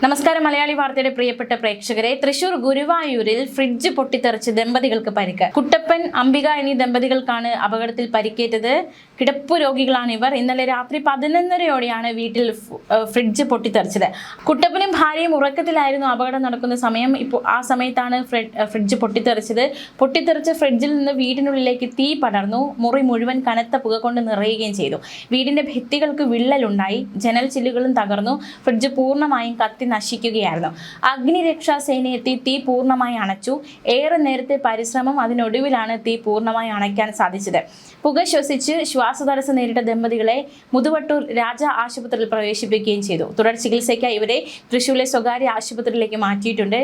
നമസ്കാരം. മലയാളി വാർത്തയുടെ പ്രിയപ്പെട്ട പ്രേക്ഷകരെ, തൃശൂർ ഗുരുവായൂരിൽ ഫ്രിഡ്ജ് പൊട്ടിത്തെറിച്ച് ദമ്പതികൾക്ക് പരിക്ക്. കുട്ടപ്പൻ, അംബിക എന്നീ ദമ്പതികൾക്കാണ് അപകടത്തിൽ പരിക്കേറ്റത്. കിടപ്പു രോഗികളാണ് ഇവർ. ഇന്നലെ രാത്രി 11:30-ഓടെയാണ് വീട്ടിൽ ഫ്രിഡ്ജ് പൊട്ടിത്തെറിച്ചത്. കുട്ടപ്പനും ഭാര്യയും ഉറക്കത്തിലായിരുന്നു അപകടം നടക്കുന്ന സമയം. ഇപ്പോൾ ആ സമയത്താണ് ഫ്രിഡ്ജ് പൊട്ടിത്തെറിച്ചത്. പൊട്ടിത്തെറിച്ച ഫ്രിഡ്ജിൽ നിന്ന് വീടിനുള്ളിലേക്ക് തീ പടർന്നു. മുറി മുഴുവൻ കനത്ത പുക കൊണ്ട് നിറയുകയും ചെയ്തു. വീടിന്റെ ഭിത്തികൾക്ക് വിള്ളലുണ്ടായി. ജനൽ ചില്ലുകളും തകർന്നു. ഫ്രിഡ്ജ് പൂർണ്ണമായും കത്തി നശിക്കുകയായിരുന്നു. അഗ്നിരക്ഷാസേന എത്തി തീ പൂർണ്ണമായി അണച്ചു. ഏറെ നേരത്തെ പരിശ്രമം, അതിനൊടുവിലാണ് തീ പൂർണ്ണമായി അണയ്ക്കാൻ സാധിച്ചത്. പുക ശ്വസിച്ച് ശ്വാസതടസ്സം നേരിട്ട ദമ്പതികളെ മുതുവട്ടൂർ രാജ ആശുപത്രിയിൽ പ്രവേശിപ്പിക്കുകയും ചെയ്തു. തുടർ ചികിത്സയ്ക്കായി ഇവരെ തൃശ്ശൂരിലെ സ്വകാര്യ ആശുപത്രിയിലേക്ക് മാറ്റിയിട്ടുണ്ട്.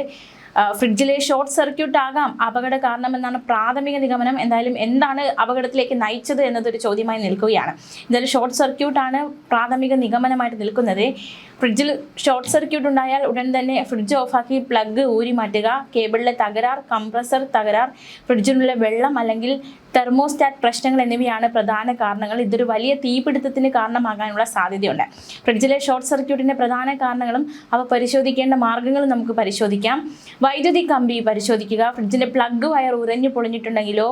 ഫ്രിഡ്ജിലെ ഷോർട്ട് സർക്യൂട്ട് ആകാം അപകട കാരണമെന്നാണ് പ്രാഥമിക നിഗമനം. എന്തായാലും എന്താണ് അപകടത്തിലേക്ക് നയിച്ചത് എന്നതൊരു ചോദ്യമായി നിൽക്കുകയാണ്. എന്തായാലും ഷോർട്ട് സർക്യൂട്ടാണ് പ്രാഥമിക നിഗമനമായിട്ട് നിൽക്കുന്നത്. ഫ്രിഡ്ജിൽ ഷോർട്ട് സർക്യൂട്ട് ഉണ്ടായാൽ ഉടൻ തന്നെ ഫ്രിഡ്ജ് ഓഫാക്കി പ്ലഗ് ഊരി മാറ്റുക. കേബിളിലെ തകരാർ, കംപ്രസർ തകരാർ, ഫ്രിഡ്ജിനുള്ള വെള്ളം അല്ലെങ്കിൽ തെർമോസ്റ്റാറ്റ് പ്രശ്നങ്ങൾ എന്നിവയാണ് പ്രധാന കാരണങ്ങൾ. ഇതൊരു വലിയ തീപിടുത്തത്തിന് കാരണമാകാനുള്ള സാധ്യതയുണ്ട്. ഫ്രിഡ്ജിലെ ഷോർട്ട് സർക്യൂട്ടിൻ്റെ പ്രധാന കാരണങ്ങളും അവ പരിശോധിക്കേണ്ട മാർഗ്ഗങ്ങളും നമുക്ക് പരിശോധിക്കാം. വൈദ്യുതി കമ്പി പരിശോധിക്കുക. ഫ്രിഡ്ജിൻ്റെ പ്ലഗ് വയർ ഉരഞ്ഞു പൊളിഞ്ഞിട്ടുണ്ടെങ്കിലോ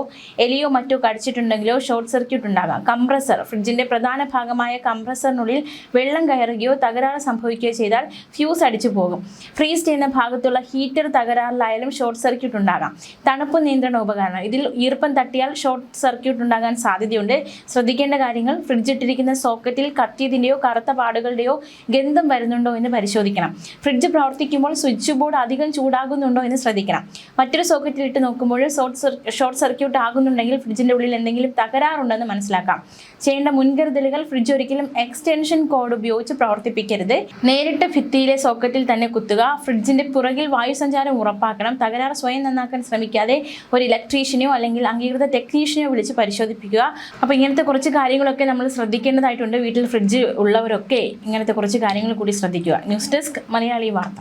എലിയോ മറ്റോ കടിച്ചിട്ടുണ്ടെങ്കിലോ ഷോർട്ട് സർക്യൂട്ട് ഉണ്ടാകാം. കംപ്രസർ, ഫ്രിഡ്ജിൻ്റെ പ്രധാന ഭാഗമായ കംപ്രസറിനുള്ളിൽ വെള്ളം കയറുകയോ തകരാറ് സംഭവിക്കുകയോ ചെയ്താൽ ഫ്യൂസ് അടിച്ചു പോകും. ഫ്രീസ് ചെയ്യുന്ന ഭാഗത്തുള്ള ഹീറ്റർ തകരാറിലായാലും ഷോർട്ട് സർക്യൂട്ട് ഉണ്ടാകാം. തണുപ്പ് നിയന്ത്രണ ഉപകരണം, ഇതിൽ ഈർപ്പം തട്ടിയാൽ ഷോർട്ട് സർക്യൂട്ട് ഉണ്ടാകാൻ സാധ്യതയുണ്ട്. ശ്രദ്ധിക്കേണ്ട കാര്യങ്ങൾ: ഫ്രിഡ്ജ് ഇട്ടിരിക്കുന്ന സോക്കറ്റിൽ കത്തിയതിൻ്റെയോ കറുത്ത പാടുകളുടെയോ ഗന്ധം വരുന്നുണ്ടോ എന്ന് പരിശോധിക്കണം. ഫ്രിഡ്ജ് പ്രവർത്തിക്കുമ്പോൾ സ്വിച്ച് ബോർഡ് അധികം ചൂടാകുന്നുണ്ടോ എന്ന് ശ്രദ്ധിക്കണം. മറ്റൊരു സോക്കറ്റിൽ ഇട്ട് നോക്കുമ്പോൾ ഷോർട്ട് സർക്യൂട്ട് ആകുന്നുണ്ടെങ്കിൽ ഫ്രിഡ്ജിൻ്റെ ഉള്ളിൽ എന്തെങ്കിലും തകരാറുണ്ടെന്ന് മനസ്സിലാക്കാം. ചെയ്യേണ്ട മുൻകരുതലുകൾ: ഫ്രിഡ്ജ് ഒരിക്കലും എക്സ്റ്റൻഷൻ കോഡ് ഉപയോഗിച്ച് പ്രവർത്തിപ്പിക്കരുത്. നേരിട്ട് ഭിത്തിയിലെ സോക്കറ്റിൽ തന്നെ കുത്തുക. ഫ്രിഡ്ജിന്റെ പുറകിൽ വായുസഞ്ചാരം ഉറപ്പാക്കണം. തകരാറ് സ്വയം നന്നാക്കാൻ ശ്രമിക്കാതെ ഒരു ഇലക്ട്രീഷ്യനെയോ അല്ലെങ്കിൽ അംഗീകൃത ടെക്നീഷ്യനെയോ വിളിച്ച് പരിശോധിപ്പിക്കുക. അപ്പോൾ ഇങ്ങനത്തെ കുറച്ച് കാര്യങ്ങളൊക്കെ നമ്മൾ ശ്രദ്ധിക്കേണ്ടതായിട്ടുണ്ട്. വീട്ടിൽ ഫ്രിഡ്ജ് ഉള്ളവരൊക്കെ ഇങ്ങനത്തെ കുറച്ച് കാര്യങ്ങൾ കൂടി ശ്രദ്ധിക്കുക. ന്യൂസ് ഡെസ്ക്, മലയാളി വാർത്ത.